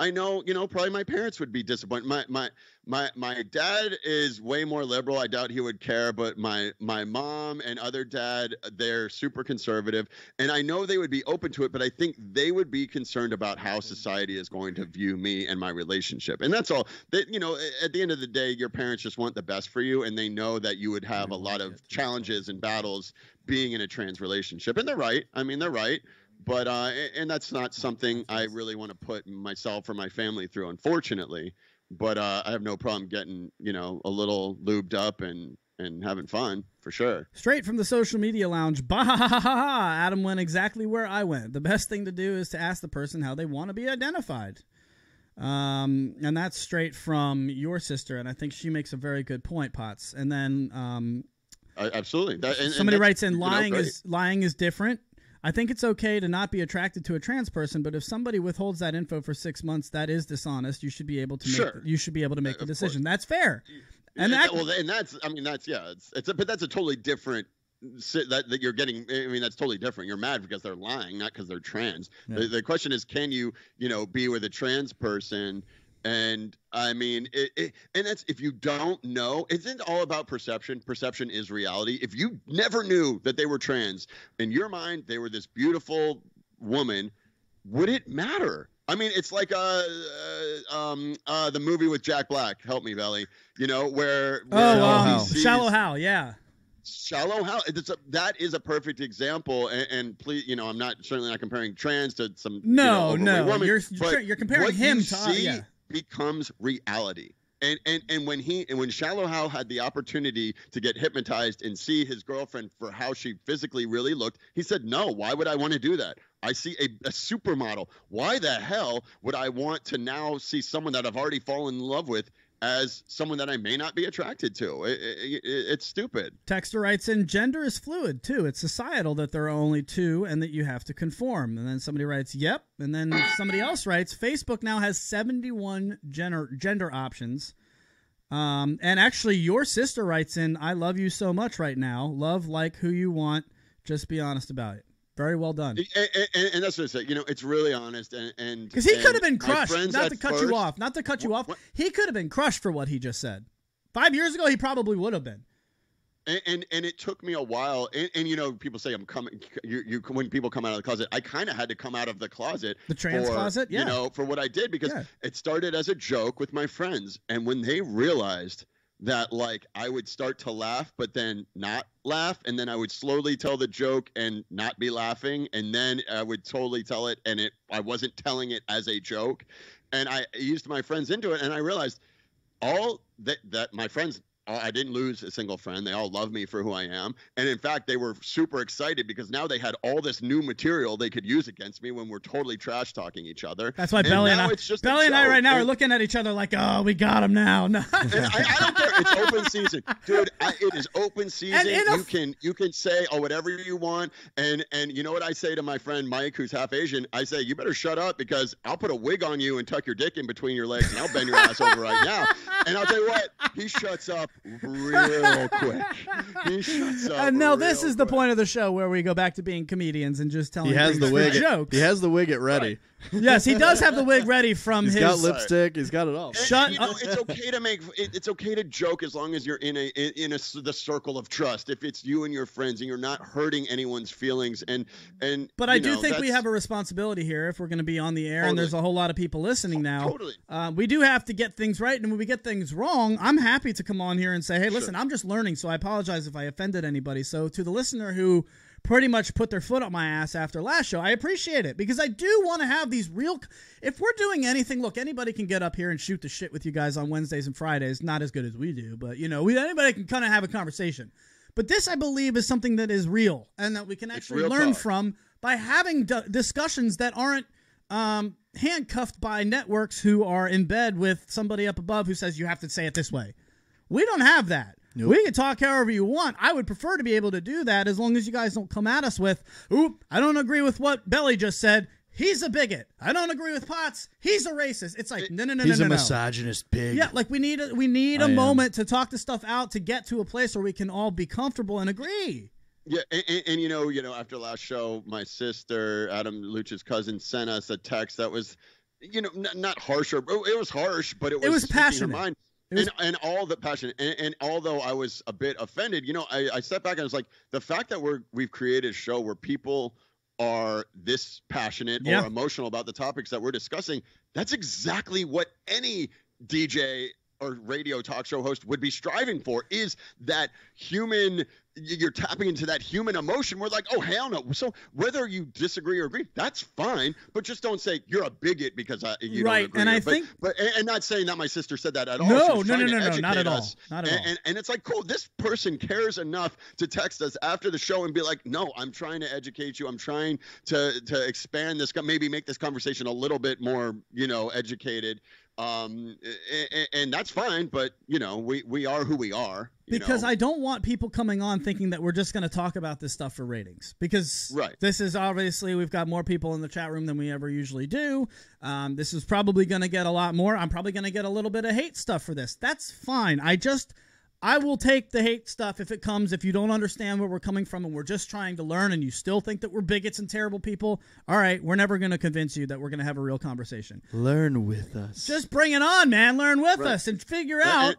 I know, probably my parents would be disappointed. My dad is way more liberal. I doubt he would care, but my mom and other dad, they're super conservative, and I know they would be open to it, but I think they would be concerned about how society is going to view me and my relationship. And that's all. That, at the end of the day, your parents just want the best for you, and they know that you would have a lot of challenges and battles being in a trans relationship. And they're right. I mean, they're right. But and that's not something I really want to put myself or my family through, unfortunately. But I have no problem getting, a little lubed up and having fun, for sure. Straight from the social media lounge, bah, ha, ha, ha, ha. Adam went exactly where I went. The best thing to do is to ask the person how they want to be identified. And that's straight from your sister, and I think she makes a very good point, Potts. And then absolutely. Somebody writes in, lying is different. I think it's okay to not be attracted to a trans person, but if somebody withholds that info for 6 months, that is dishonest. You should be able to make the decision. That's fair. And that's but that's a totally different that you're getting. I mean, that's totally different. You're mad because they're lying, not because they're trans. Yeah. The question is, can you be with a trans person? And I mean, and that's, if you don't know, isn't all about perception. Perception is reality. If you never knew that they were trans, in your mind, they were this beautiful woman, would it matter? I mean, it's like the movie with Jack Black. Help me, Belly. Where Shallow Hal, yeah. Shallow Hal. That is a perfect example. And please, I'm certainly not comparing trans to some woman, you're comparing him to becomes reality. And when Shallow Hal had the opportunity to get hypnotized and see his girlfriend for how she physically really looked, he said, no, why would I want to do that? I see a supermodel. Why the hell would I want to now see someone that I've already fallen in love with as someone that I may not be attracted to. It's stupid. Texter writes in, gender is fluid, too. It's societal that there are only two and that you have to conform. And then somebody writes, yep. And then somebody else writes, Facebook now has 71 gender options. And actually, your sister writes in, I love you so much right now. Love like who you want. Just be honest about it. Very well done. And that's what I say. You know, it's really honest. And because he could have been crushed. Not to cut you off. Not to cut you off. What? He could have been crushed for what he just said. 5 years ago, he probably would have been. And it took me a while. And you know, people say I'm coming. You when people come out of the closet, I kind of had to come out of the closet. The trans closet, yeah. You know, for what I did because it started as a joke with my friends, and when they realized that like I would start to laugh but then not laugh, and then I would slowly tell the joke and not be laughing, and then I would totally tell it and I wasn't telling it as a joke, and I used my friends into it, and I realized all that my friends, I didn't lose a single friend. They all love me for who I am. And in fact, they were super excited because now they had all this new material they could use against me when we're totally trash talking each other. That's why Belly and I right now are looking at each other like, oh, we got him now. No. I don't care. It's open season, dude. It is open season. You can say whatever you want. And you know what I say to my friend Mike, who's half Asian? I say, you better shut up because I'll put a wig on you and tuck your dick in between your legs and I'll bend your ass over right now. And I'll tell you what, he shuts up real quick. He shuts up. And now this is the point of the show where we go back to being comedians and just telling jokes. He has the wig at ready. Right. Yes, he does have the wig ready from He's got lipstick. He's got it all. Shut up. It's okay to it's okay to joke as long as you're in the circle of trust. If it's you and your friends and you're not hurting anyone's feelings But I do think we have a responsibility here if we're going to be on the air and there's a whole lot of people listening now. Totally. We do have to get things right, and when we get things wrong, I'm happy to come on here and say, hey, listen, I'm just learning, so I apologize if I offended anybody. So to the listener who pretty much put their foot up my ass after last show, I appreciate it because I do want to have these real. If we're doing anything, look, anybody can get up here and shoot the shit with you guys on Wednesdays and Fridays. Not as good as we do, but anybody can kind of have a conversation. But this, I believe, is something that is real and that we can actually learn from by having discussions that aren't handcuffed by networks who are in bed with somebody up above who says you have to say it this way. We don't have that. Nope. We can talk however you want. I would prefer to be able to do that as long as you guys don't come at us with, ooh, I don't agree with what Belly just said. He's a bigot. I don't agree with Potts. He's a racist. It's like, no. He's a misogynist pig. Yeah, like we need a moment to talk this stuff out to get to a place where we can all be comfortable and agree. Yeah, and you know, after last show, my sister, Adam Luch's cousin, sent us a text that was, not harsher. It was harsh, but it was passionate. Her mind. And all the passion, and although I was a bit offended, I stepped back and I was like, the fact that we've created a show where people are this passionate or emotional about the topics that we're discussing, that's exactly what any DJ or radio talk show host would be striving for, is that human. You're tapping into that human emotion. We're like, oh, hell no. So whether you disagree or agree, that's fine. But just don't say you're a bigot because you don't agree. And I think, and not saying that my sister said that at all. No, not at all. Not at all. And it's like, cool. This person cares enough to text us after the show and be like, no, I'm trying to educate you. I'm trying to expand this, maybe make this conversation a little bit more, educated. And that's fine, but we are who we are. Because I don't want people coming on thinking that we're just going to talk about this stuff for ratings. Because this is obviously, we've got more people in the chat room than we ever usually do. This is probably going to get a lot more. I'm probably going to get a little bit of hate stuff for this. That's fine. I will take the hate stuff if it comes. If you don't understand where we're coming from and we're just trying to learn and you still think that we're bigots and terrible people, all right, we're never going to convince you that we're going to have a real conversation. Learn with us. Just bring it on, man. Learn with us and figure out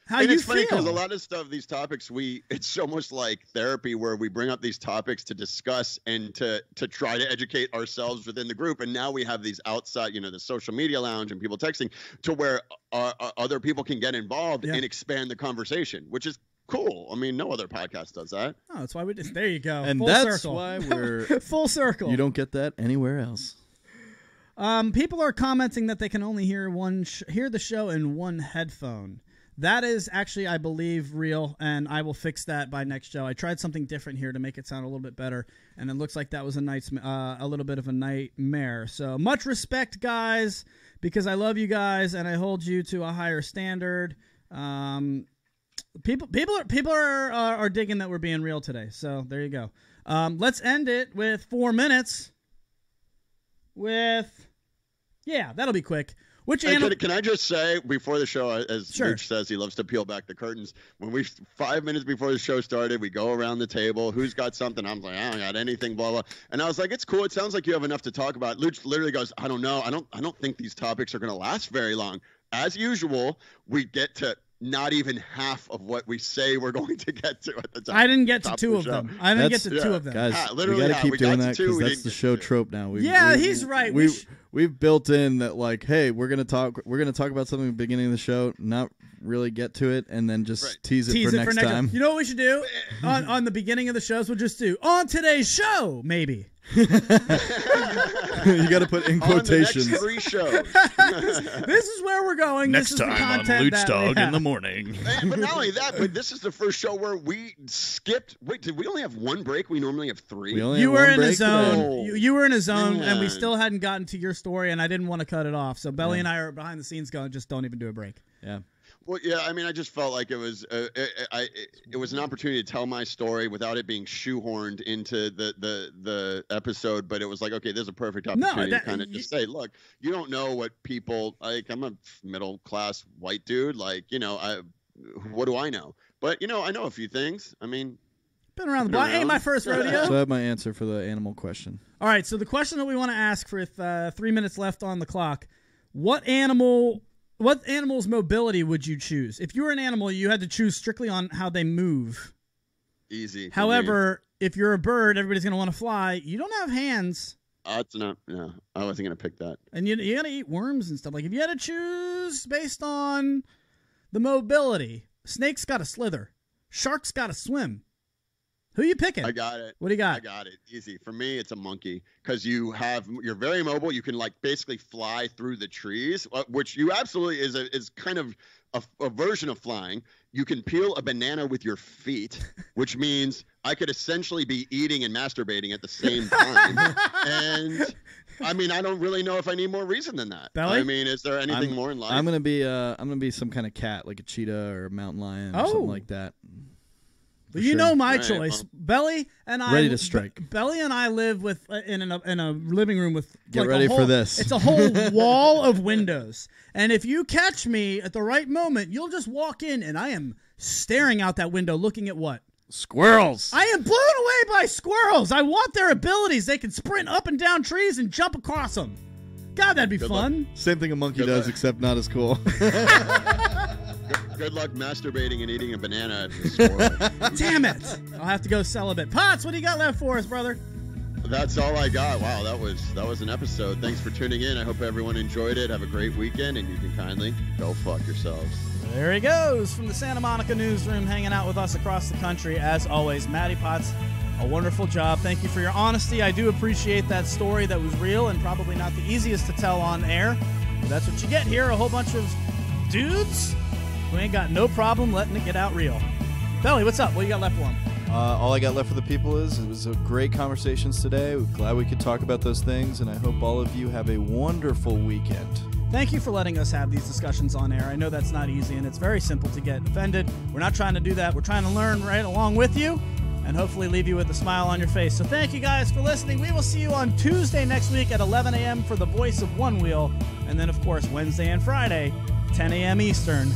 how you feel. It's funny because a lot of stuff, these topics, it's almost like therapy where we bring up these topics to discuss and to try to educate ourselves within the group. And now we have these outside, the social media lounge and people texting to where other people can get involved and expand the conversation, which is cool. I mean, no other podcast does that. Oh, that's why we just, there you go. And full that's circle. Why we're full circle. You don't get that anywhere else. People are commenting that they can only hear the show in one headphone. That is actually, I believe, real, and I will fix that by next show. I tried something different here to make it sound a little bit better, and it looks like that was a little bit of a nightmare. So much respect, guys, because I love you guys, and I hold you to a higher standard. People are digging that we're being real today, so there you go. Let's end it with 4 minutes. That'll be quick. Can I just say before the show, as Sure. Luch says, he loves to peel back the curtains. When 5 minutes before the show started, we go around the table. Who's got something? I'm like, I don't got anything. Blah blah. And I was like, it's cool. It sounds like you have enough to talk about. Luch literally goes, I don't know. I don't think these topics are going to last very long. As usual, we get to not even half of what we say we're going to get to at the time. I didn't get to two of them. Two of them. Guys, we got to keep doing that because that's the show trope now. He's right. We've built in that, like, hey, we're gonna talk about something at the beginning of the show, not really get to it, and then just tease it for next time. You know what we should do on the beginning of the shows? We'll just do on today's show, maybe. You got to put in quotations. On the next 3 shows. This is where we're going. Next this is time the content on Lucdogg in the morning. But not only that, but this is the first show where we skipped. Wait, did we only have 1 break? We normally have 3. You were in a zone. You were in a zone, and we still hadn't gotten to your story, and I didn't want to cut it off. So Belly and I are behind the scenes going, just don't even do a break. Yeah. Well, yeah, I mean, I just felt like it was an opportunity to tell my story without it being shoehorned into the episode. But it was like, okay, there's a perfect opportunity to kind of just say, look, you don't know what people like. I'm a middle class white dude, like, what do I know? But I know a few things. I mean, been around the block. Ain't my first rodeo. So I have my answer for the animal question. All right, so the question that we want to ask with 3 minutes left on the clock: What animal's mobility would you choose? If you were an animal, you had to choose strictly on how they move. Easy. However, if you're a bird, everybody's going to want to fly. You don't have hands. No, I wasn't going to pick that. And you got to eat worms and stuff. Like, if you had to choose based on the mobility, snake's got to slither. Shark's got to swim. Who you picking? I got it. What do you got? I got it. Easy. For me, it's a monkey because you're very mobile. You can basically fly through the trees, which you absolutely is kind of a version of flying. You can peel a banana with your feet, which means I could essentially be eating and masturbating at the same time. And I mean, I don't really know if I need more reason than that. Belly? I mean, is there anything more in life? I'm gonna be some kind of cat, like a cheetah or a mountain lion or something like that. Well, you know my choice. Belly and I ready to strike. Belly and I live with in a living room with Get ready for this. It's a whole wall of windows. And if you catch me at the right moment, you'll just walk in and I am staring out that window looking at what? Squirrels. I am blown away by squirrels. I want their abilities. They can sprint up and down trees and jump across them. God, that'd be fun. Same thing a monkey does, except not as cool. Good luck masturbating and eating a banana. Damn it! I'll have to go celibate. Potts, what do you got left for us, brother? That's all I got. Wow, that was an episode. Thanks for tuning in. I hope everyone enjoyed it. Have a great weekend, and you can kindly go fuck yourselves. There he goes from the Santa Monica newsroom, hanging out with us across the country. As always, Matty Potts, a wonderful job. Thank you for your honesty. I do appreciate that story that was real and probably not the easiest to tell on air. But that's what you get here, a whole bunch of dudes who ain't got no problem letting it get out real. Belly, what's up? What you got left for him? All I got left for the people is it was a great conversations today. We're glad we could talk about those things, and I hope all of you have a wonderful weekend. Thank you for letting us have these discussions on air. I know that's not easy, and it's very simple to get offended. We're not trying to do that. We're trying to learn right along with you and hopefully leave you with a smile on your face. So thank you guys for listening. We will see you on Tuesday next week at 11 a.m. for The Voice of One Wheel, and then, of course, Wednesday and Friday, 10 a.m. Eastern.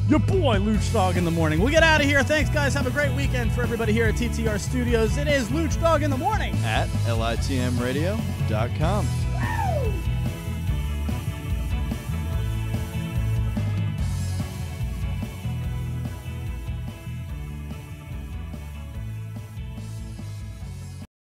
Your boy, Lucdogg in the morning. We'll get out of here. Thanks, guys. Have a great weekend for everybody here at TTR Studios. It is Lucdogg in the morning at litmradio.com.